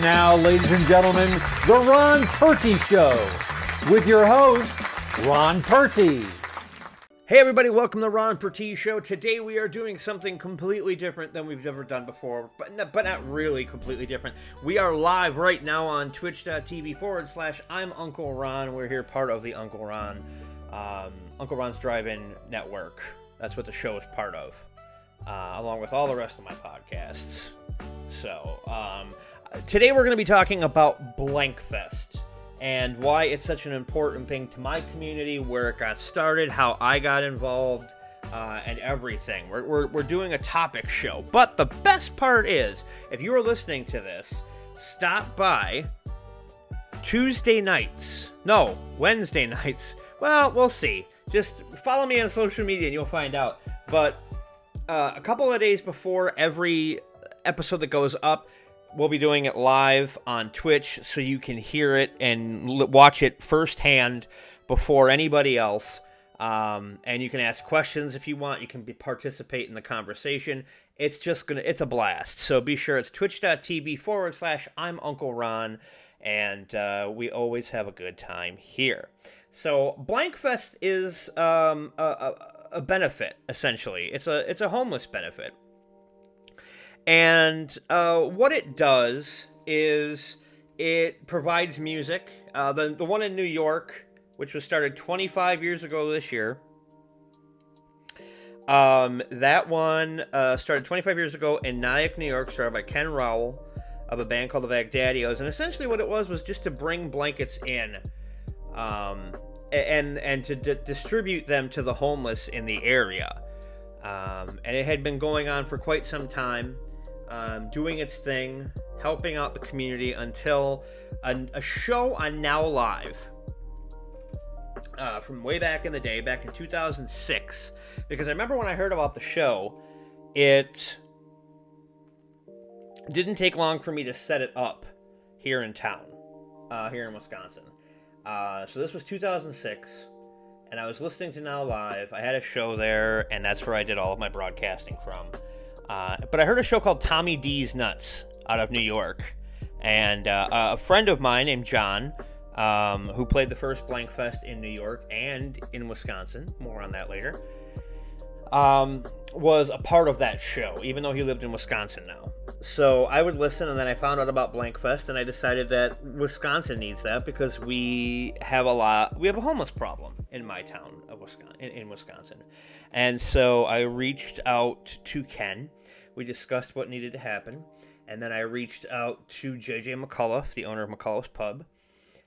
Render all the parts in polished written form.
now, ladies and gentlemen, the Ron Purtee Show with your host, Ron Purtee. Hey everybody, welcome to the Ron Purtee Show. Today we are doing something completely different than we've ever done before, but not really completely different. We are live right now on twitch.tv/I'm Uncle Ron. We're here part of the Uncle Ron's Drive-In Network. That's what the show is part of, along with all the rest of my podcasts. So, today we're going to be talking about BLANKFEST and why it's such an important thing to my community, where it got started, how I got involved, and everything. We're doing a topic show. But the best part is, if you are listening to this, stop by Wednesday nights. Well, we'll see. Just follow me on social media and you'll find out. But a couple of days before every episode that goes up, we'll be doing it live on Twitch, so you can hear it and watch it firsthand before anybody else. And you can ask questions if you want. You can participate in the conversation. It's a blast. So be sure it's twitch.tv/I'm Uncle Ron. And we always have a good time here. So BLANKFEST is a benefit, essentially. It's a homeless benefit. And what it does is it provides music. The one in New York, which was started 25 years ago this year, that one started 25 years ago in Nyack, New York, started by Ken Rowell of a band called the Baghdadios. And essentially what it was just to bring blankets in and to distribute them to the homeless in the area. And it had been going on for quite some time. Doing its thing, helping out the community until a show on Now Live from way back in the day, back in 2006. Because I remember when I heard about the show, it didn't take long for me to set it up here in town, here in Wisconsin. So this was 2006, and I was listening to Now Live. I had a show there, and that's where I did all of my broadcasting from. But I heard a show called Tommy D's Nuts out of New York. And a friend of mine named John, who played the first BLANKFEST in New York and in Wisconsin, more on that later, was a part of that show, even though he lived in Wisconsin now. So I would listen, and then I found out about BLANKFEST, and I decided that Wisconsin needs that because we have a homeless problem in my town of Wisconsin. And so I reached out to Ken. We discussed what needed to happen. And then I reached out to JJ McCullough, the owner of McCullough's Pub.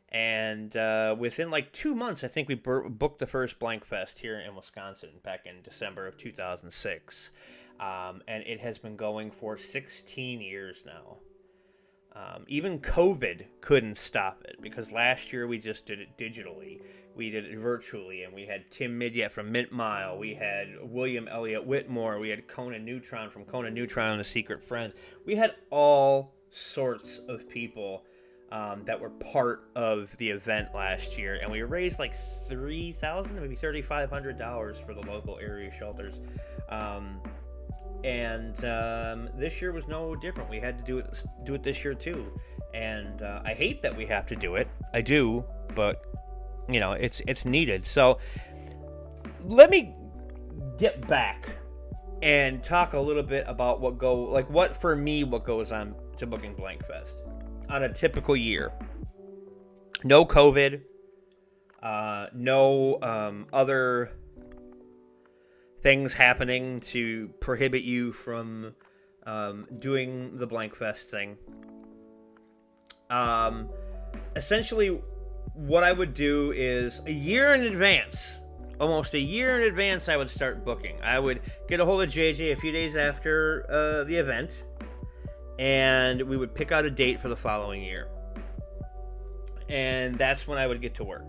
And within like 2 months, I think we booked the first BLANKFEST here in Wisconsin back in December of 2006. And it has been going for 16 years now. Even COVID couldn't stop it, because last year we just did it digitally. We did it virtually, and we had Tim Midyat from Mint Mile. We had William Elliott Whitmore. We had Conan Neutron from Conan Neutron and the Secret Friends. We had all sorts of people that were part of the event last year, and we raised like $3,000, maybe $3,500 for the local area shelters. And this year was no different. We had to do it this year too. And I hate that we have to do it. I do, but you know, it's needed. So let me get back and talk a little bit about what goes on to booking BLANKFEST on a typical year. No COVID, no other things happening to prohibit you from doing the BLANKFEST thing. Essentially, what I would do is a year in advance, almost a year in advance, I would start booking. I would get a hold of JJ a few days after the event, and we would pick out a date for the following year. And that's when I would get to work.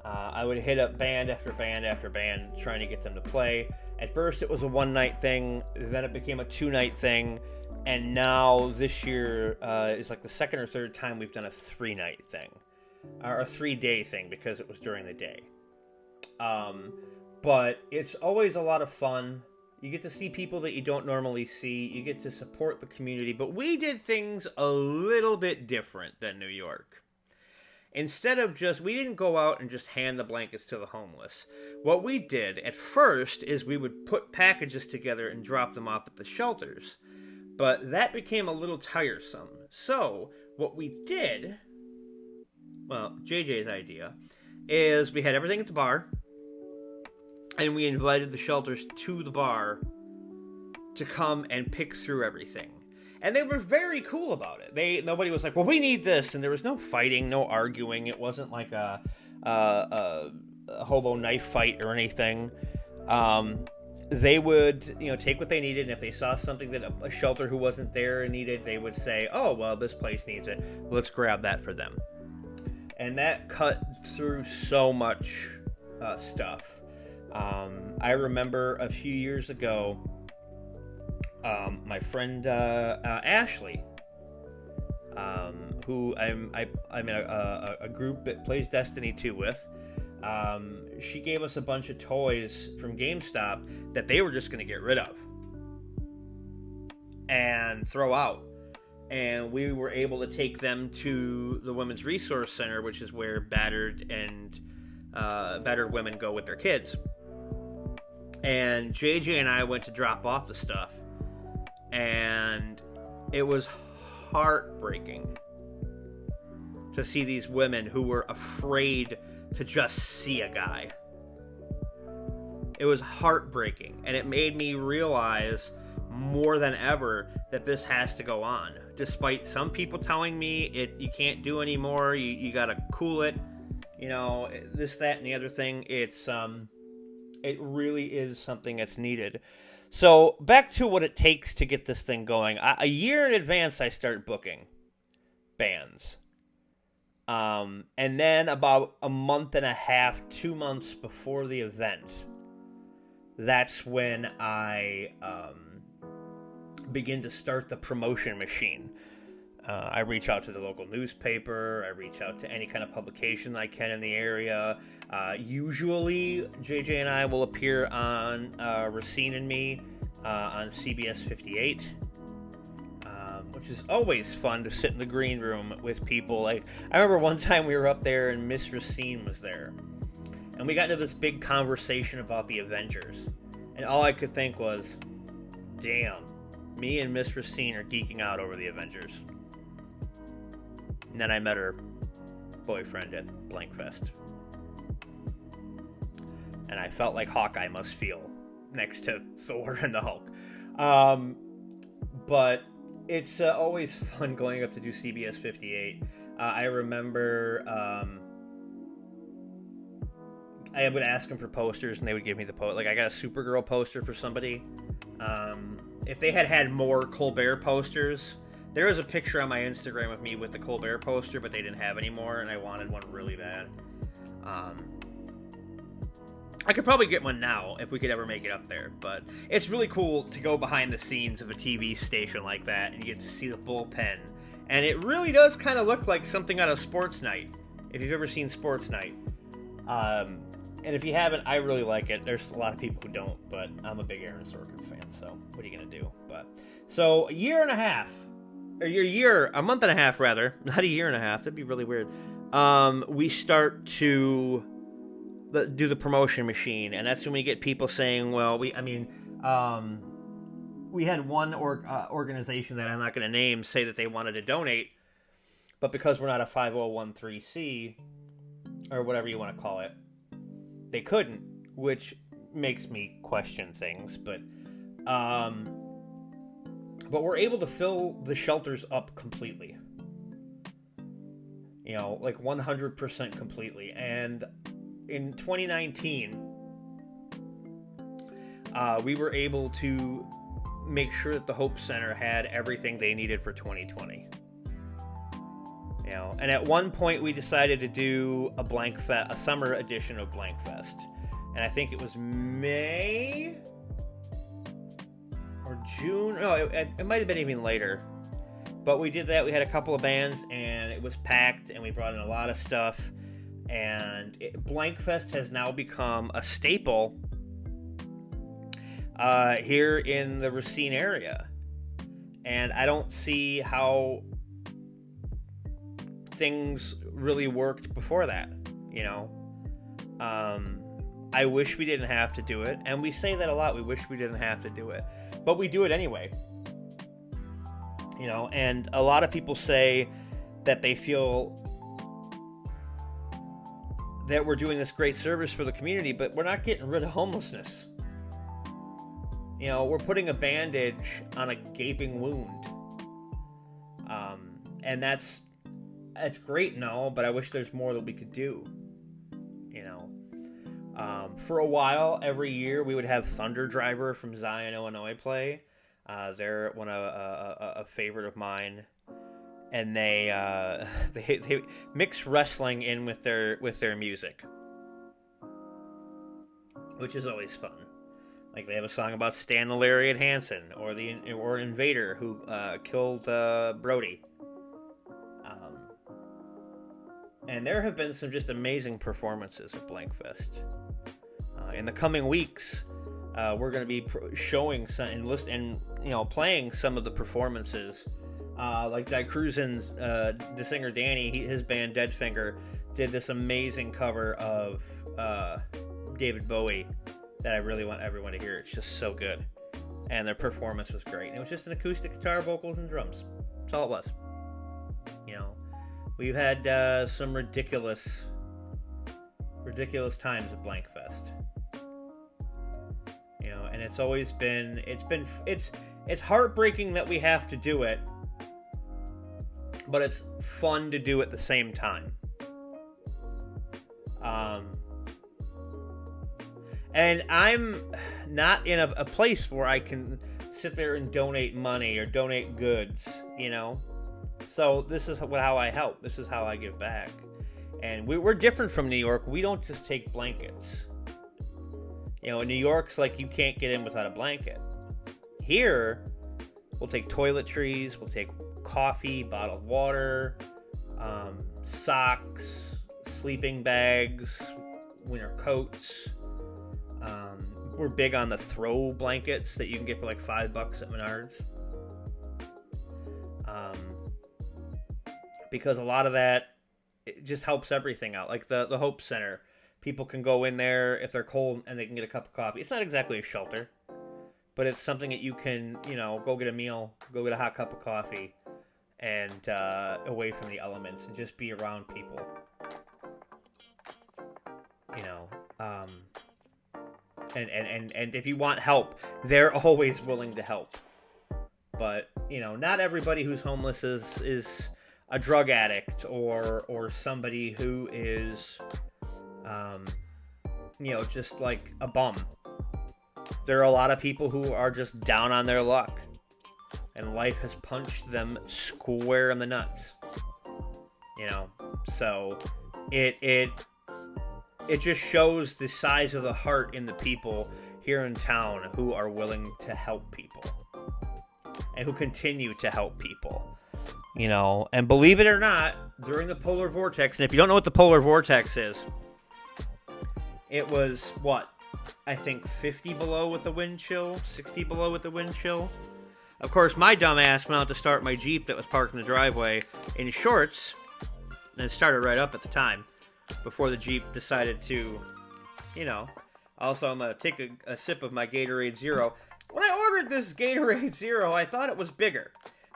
I would hit up band after band after band, trying to get them to play. At first, it was a one-night thing. Then it became a two-night thing. And now, this year, is like the second or third time we've done a three-night thing. Or a three-day thing, because it was during the day. But it's always a lot of fun. You get to see people that you don't normally see. You get to support the community. But we did things a little bit different than New York. Instead of we didn't go out and just hand the blankets to the homeless. What we did at first is we would put packages together and drop them off at the shelters. But that became a little tiresome. So what we did, well, JJ's idea, is we had everything at the bar. And we invited the shelters to the bar to come and pick through everything. And they were very cool about it. Nobody was like, well, we need this. And there was no fighting, no arguing. It wasn't like a hobo knife fight or anything. They would, take what they needed. And if they saw something that a shelter who wasn't there needed, they would say, oh, well, this place needs it. Let's grab that for them. And that cut through so much stuff. I remember a few years ago, my friend Ashley, who I'm in a group that plays Destiny 2 with, she gave us a bunch of toys from GameStop that they were just going to get rid of and throw out. And we were able to take them to the Women's Resource Center, which is where battered women go with their kids. And JJ and I went to drop off the stuff, and it was heartbreaking to see these women who were afraid to just see a guy. It was heartbreaking, and it made me realize more than ever that this has to go on. Despite some people telling me you can't do anymore, you gotta cool it, this, that, and the other thing. It really is something that's needed. So back to what it takes to get this thing going. A year in advance, I start booking bands. And then about a month and a half, 2 months before the event, that's when I begin to start the promotion machine. I reach out to the local newspaper. I reach out to any kind of publication I can in the area. Usually, JJ and I will appear on Racine and Me on CBS 58, which is always fun to sit in the green room with people. Like, I remember one time we were up there and Miss Racine was there. And we got into this big conversation about the Avengers. And all I could think was, damn, me and Miss Racine are geeking out over the Avengers. And then I met her boyfriend at BLANKFEST. And I felt like Hawkeye must feel next to Thor and the Hulk. But it's always fun going up to do CBS 58. I remember I would ask them for posters, and they would give me the poster. Like, I got a Supergirl poster for somebody. If they had more Colbert posters, there was a picture on my Instagram of me with the Colbert poster, but they didn't have any more, and I wanted one really bad. I could probably get one now if we could ever make it up there, but it's really cool to go behind the scenes of a TV station like that, and you get to see the bullpen. And it really does kind of look like something out of Sports Night, if you've ever seen Sports Night. And if you haven't, I really like it. There's a lot of people who don't, but I'm a big Aaron Sorkin fan, so what are you going to do? So a month and a half rather, not a year and a half, that'd be really weird. We start to do the promotion machine, and that's when we get people saying, well, we had one organization that I'm not going to name say that they wanted to donate, but because we're not a 5013C, or whatever you want to call it, they couldn't, which makes me question things, but we're able to fill the shelters up completely. Like 100% completely. And in 2019, we were able to make sure that the Hope Center had everything they needed for 2020. And at one point we decided to do a summer edition of BLANKFEST. And I think it was May or June. No, it might have been even later. But we did that. We had a couple of bands, and it was packed, and we brought in a lot of stuff. And BLANKFEST has now become a staple here in the Racine area. And I don't see how things really worked before that, you know. I wish we didn't have to do it, and we say that a lot. We wish we didn't have to do it, but we do it anyway, you know. And a lot of people say that they feel that we're doing this great service for the community, but we're not getting rid of homelessness. You know, we're putting a bandage on a gaping wound, and that's great and all, but I wish there's more that we could do. You know, for a while, every year we would have Thunder Driver from Zion, Illinois play. They're a favorite of mine, and they mix wrestling in with their music, which is always fun. Like, they have a song about Stan the Lariat Hansen, or Invader, who killed Brody. And there have been some just amazing performances at BLANKFEST. In the coming weeks, we're going to be showing some and playing some of the performances. Like Di Cruisen's, the singer Danny, his band Deadfinger did this amazing cover of David Bowie that I really want everyone to hear. It's just so good, and their performance was great. It was just an acoustic guitar, vocals, and drums. That's all it was. You know, we've had some ridiculous times at BLANKFEST. You know, and it's always been it's heartbreaking that we have to do it, but it's fun to do at the same time. And I'm not in a place where I can sit there and donate money or donate goods, you know? So this is how I help. This is how I give back. And we're different from New York. We don't just take blankets. You know, in New York's like you can't get in without a blanket. Here, we'll take toiletries, we'll take coffee, bottled water, socks, sleeping bags, winter coats. We're big on the throw blankets that you can get for like $5 at Menards. Because a lot of that, it just helps everything out. Like the Hope Center, people can go in there if they're cold and they can get a cup of coffee. It's not exactly a shelter, but it's something that you can, go get a meal, go get a hot cup of coffee, and away from the elements and just be around people. And if you want help, they're always willing to help. But, not everybody who's homeless is a drug addict or somebody who is, just like a bum. There are a lot of people who are just down on their luck, and life has punched them square in the nuts. So it just shows the size of the heart in the people here in town who are willing to help people and who continue to help people. And believe it or not, during the polar vortex, and if you don't know what the polar vortex is, it was, I think 50 below with the wind chill, 60 below with the wind chill. Of course, my dumb ass went out to start my Jeep that was parked in the driveway in shorts, and it started right up at the time, before the Jeep decided to, Also, I'm going to take a sip of my Gatorade Zero. When I ordered this Gatorade Zero, I thought it was bigger.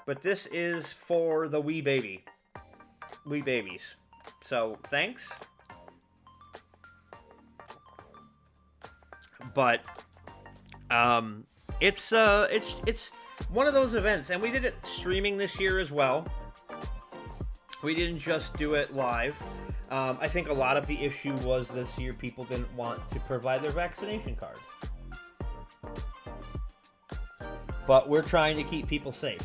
But this is for the wee babies. So, thanks. But, it's one of those events. And we did it streaming this year as well. We didn't just do it live. I think a lot of the issue was this year people didn't want to provide their vaccination card. But we're trying to keep people safe.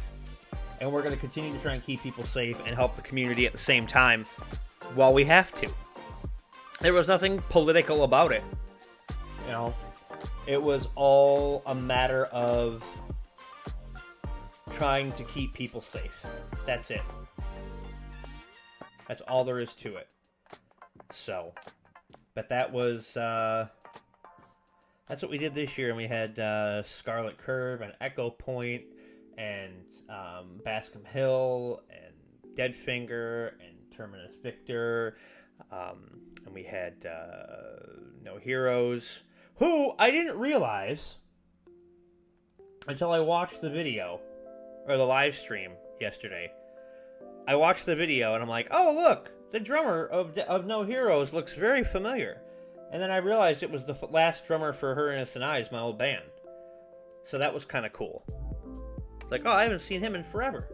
And we're going to continue to try and keep people safe and help the community at the same time while we have to. There was nothing political about it. It was all a matter of trying to keep people safe. That's it. That's all there is to it. So, but that was That's what we did this year, and we had Scarlet Curve and Echo Point and Bascom Hill and Deadfinger and Terminus Victor, and we had No Heroes, who I didn't realize until I watched the video, or the live stream yesterday. I watched the video, and I'm like, oh, look, the drummer of No Heroes looks very familiar. And then I realized it was the last drummer for Her Innocent Eyes, my old band. So that was kind of cool. Like, oh, I haven't seen him in forever.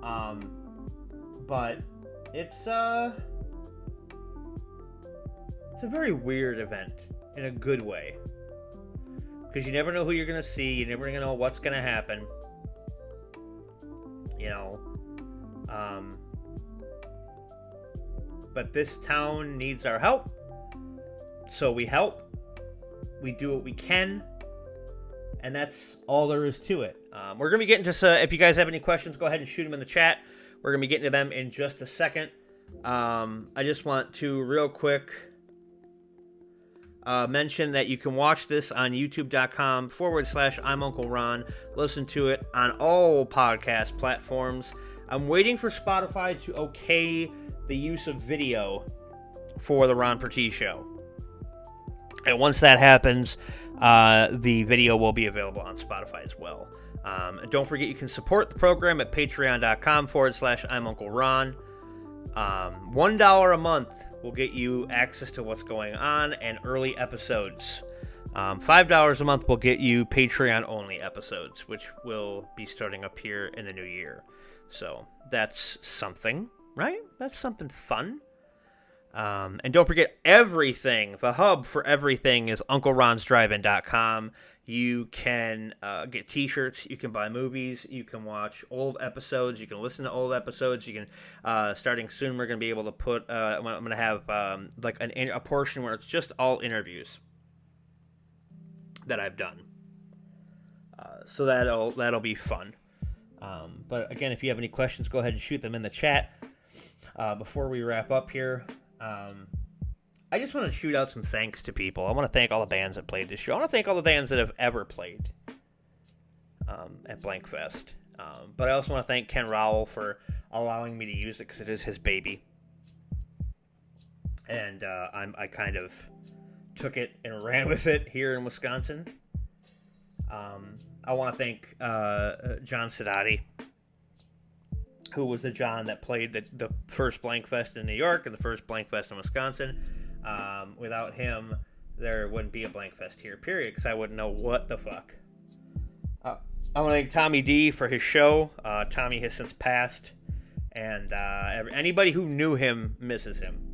But it's a very weird event in a good way. Because you never know who you're going to see. You never know what's going to happen. You know. But this town needs our help. So we help. We do what we can. And that's all there is to it. We're going to be getting to... if you guys have any questions, go ahead and shoot them in the chat. We're going to be getting to them in just a second. I just want to real quick mention that you can watch this on youtube.com/I'm Uncle Ron. Listen to it on all podcast platforms. I'm waiting for Spotify to okay the use of video for the Ron Purtee Show. And once that happens, the video will be available on Spotify as well. And don't forget you can support the program at patreon.com/I'm Uncle Ron. $1 a month will get you access to what's going on and early episodes. $5 a month will get you Patreon-only episodes, which will be starting up here in the new year. So that's something, right? That's something fun. And don't forget everything. The hub for everything is UncleRonsDriveIn.com. You can get t-shirts. You can buy movies. You can watch old episodes. You can listen to old episodes. You can, starting soon, we're going to be able to put, I'm going to have like a portion where it's just all interviews that I've done. So that'll be fun. But again, if you have any questions, go ahead and shoot them in the chat. Before we wrap up here, I just want to shoot out some thanks to people. I want to thank all the bands that played this show. I want to thank all the bands that have ever played at BLANKFEST. But I also want to thank Ken Rowell for allowing me to use it because it is his baby. And I kind of took it and ran with it here in Wisconsin. I want to thank John Sedati, who was the John that played the first BLANKFEST in New York and the first BLANKFEST in Wisconsin. Without him, there wouldn't be a BLANKFEST here, period, because I wouldn't know what the fuck. I want to thank Tommy D for his show. Tommy has since passed, and anybody who knew him misses him.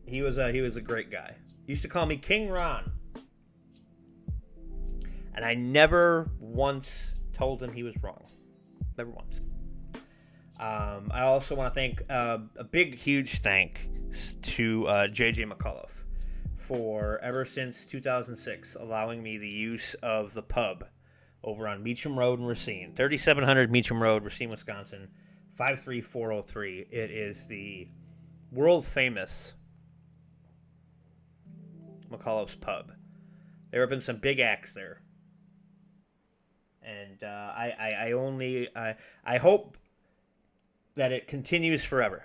He was a great guy. He used to call me King Ron, and I never once told him he was wrong. Never once. I also want to thank a big, huge thanks to JJ McCullough for, ever since 2006, allowing me the use of the pub over on Meacham Road in Racine. 3700 Meacham Road, Racine, Wisconsin, 53403. It is the world-famous McCullough's Pub. There have been some big acts there. And I hope that it continues forever.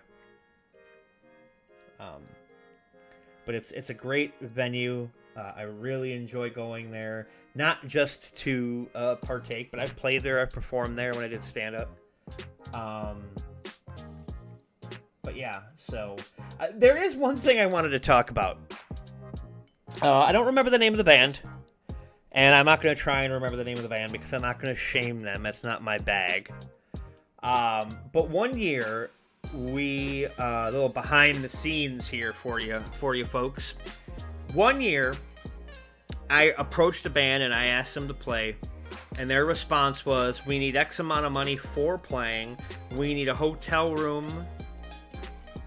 But it's a great venue. I really enjoy going there, not just to partake, but I've played there, I've performed there when I did stand-up. But yeah, so there is one thing I wanted to talk about. I don't remember the name of the band, and I'm not going to try and remember the name of the band because I'm not going to shame them. That's not my bag. But one year, we a little behind the scenes here for you folks. One year, I approached a band and I asked them to play, and their response was, "We need X amount of money for playing. We need a hotel room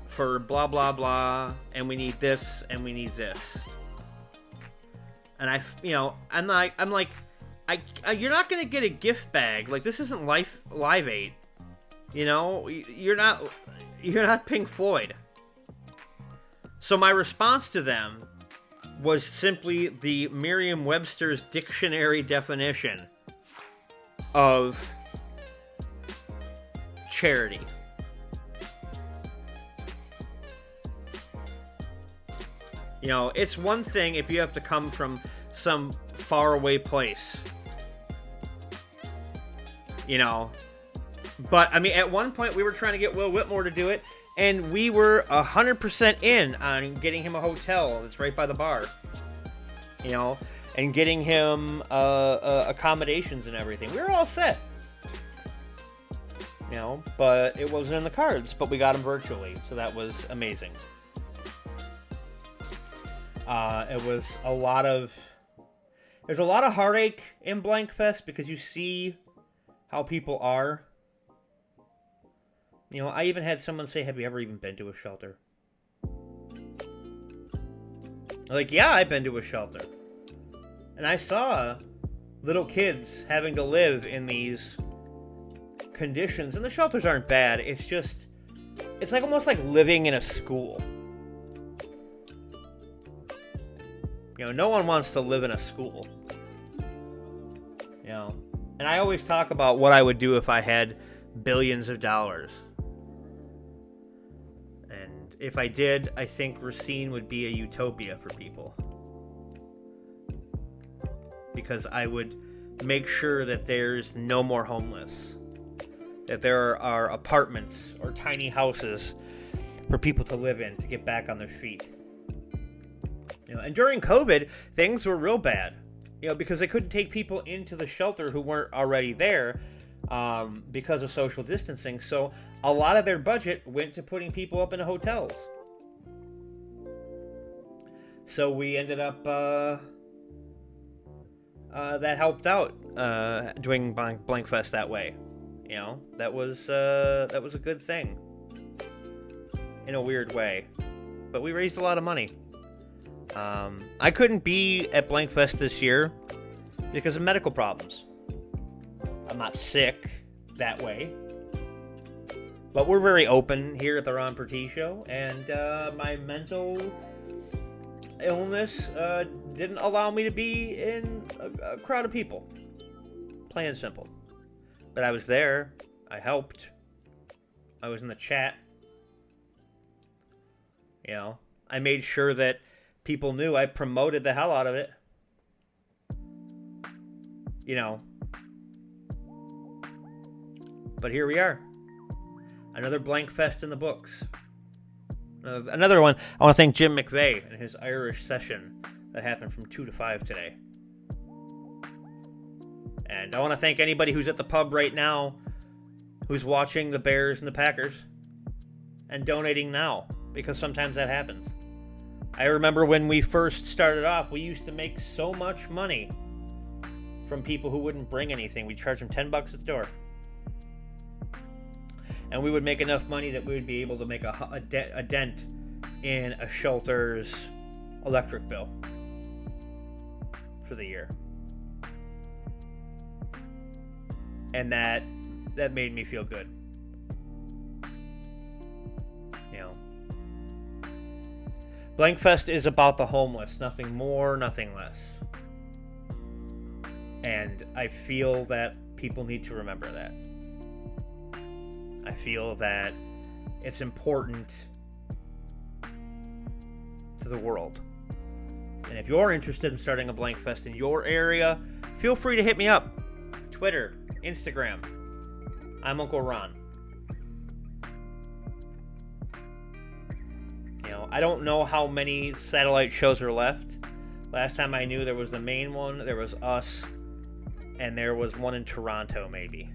for blah blah blah, and we need this and we need this." And I'm like, you're not gonna get a gift bag. Like, this isn't Live Aid. You know, you're not Pink Floyd. So my response to them was simply the Merriam-Webster's dictionary definition of charity. You know, it's one thing if you have to come from some faraway place. You know, but I mean, at one point we were trying to get Will Whitmore to do it, and we were 100% in on getting him a hotel that's right by the bar. You know, and getting him accommodations and everything. We were all set. You know, but it wasn't in the cards. But we got him virtually, so that was amazing. It was a lot of. There's a lot of heartache in BLANKFEST because you see how people are. You know, I even had someone say, "Have you ever even been to a shelter?" Like, yeah, I've been to a shelter. And I saw little kids having to live in these conditions. And the shelters aren't bad. It's just, it's like almost like living in a school. You know, no one wants to live in a school. You know, and I always talk about what I would do if I had billions of dollars. And if I did, I think Racine would be a utopia for people. Because I would make sure that there's no more homeless. That there are apartments or tiny houses for people to live in to get back on their feet. You know, and during COVID, things were real bad. You know, because they couldn't take people into the shelter who weren't already there because of social distancing. So a lot of their budget went to putting people up in hotels. So we ended up that helped out doing BLANKFEST that way. You know, that was a good thing in a weird way. But we raised a lot of money. I couldn't be at BLANKFEST this year because of medical problems. I'm not sick that way. But we're very open here at the Ron Purtee Show, and my mental illness didn't allow me to be in a crowd of people. Plain and simple. But I was there. I helped. I was in the chat. You know, I made sure that people knew. I promoted the hell out of it. You know. But here we are. Another BLANKFEST in the books. Another one. I want to thank Jim McVeigh and his Irish session that happened from 2 to 5 today. And I want to thank anybody who's at the pub right now, who's watching the Bears and the Packers, and donating now, because sometimes that happens. I remember when we first started off, we used to make so much money from people who wouldn't bring anything. We'd charge them $10 at the door. And we would make enough money that we would be able to make a dent in a shelter's electric bill for the year. And that made me feel good. You know. BLANKFEST is about the homeless. Nothing more, nothing less. And I feel that people need to remember that. I feel that it's important to the world. And if you're interested in starting a BLANKFEST in your area, feel free to hit me up. Twitter, Instagram. I'm Uncle Ron. You know, I don't know how many satellite shows are left. Last time I knew there was the main one, there was us, and there was one in Toronto maybe.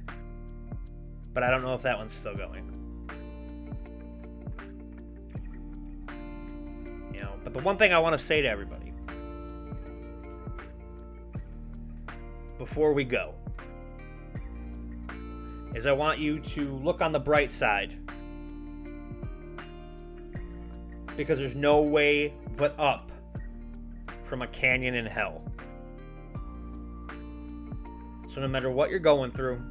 But I don't know if that one's still going. You know, but the one thing I want to say to everybody before we go is I want you to look on the bright side. Because there's no way but up from a canyon in hell. So no matter what you're going through,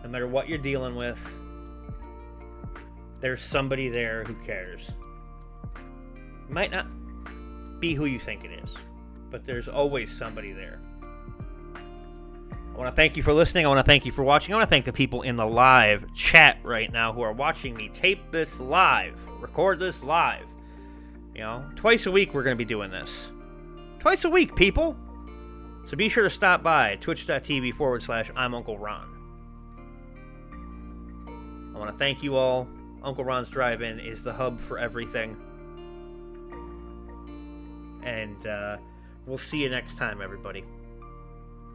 no matter what you're dealing with, there's somebody there who cares. It might not be who you think it is, but there's always somebody there. I want to thank you for listening. I want to thank you for watching. I want to thank the people in the live chat right now who are watching me tape this live, record this live. You know, twice a week we're going to be doing this. Twice a week, people. So be sure to stop by twitch.tv/I'm Uncle Ron. I want to thank you all. Uncle Ron's Drive-In is the hub for everything. And we'll see you next time, everybody.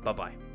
Bye-bye.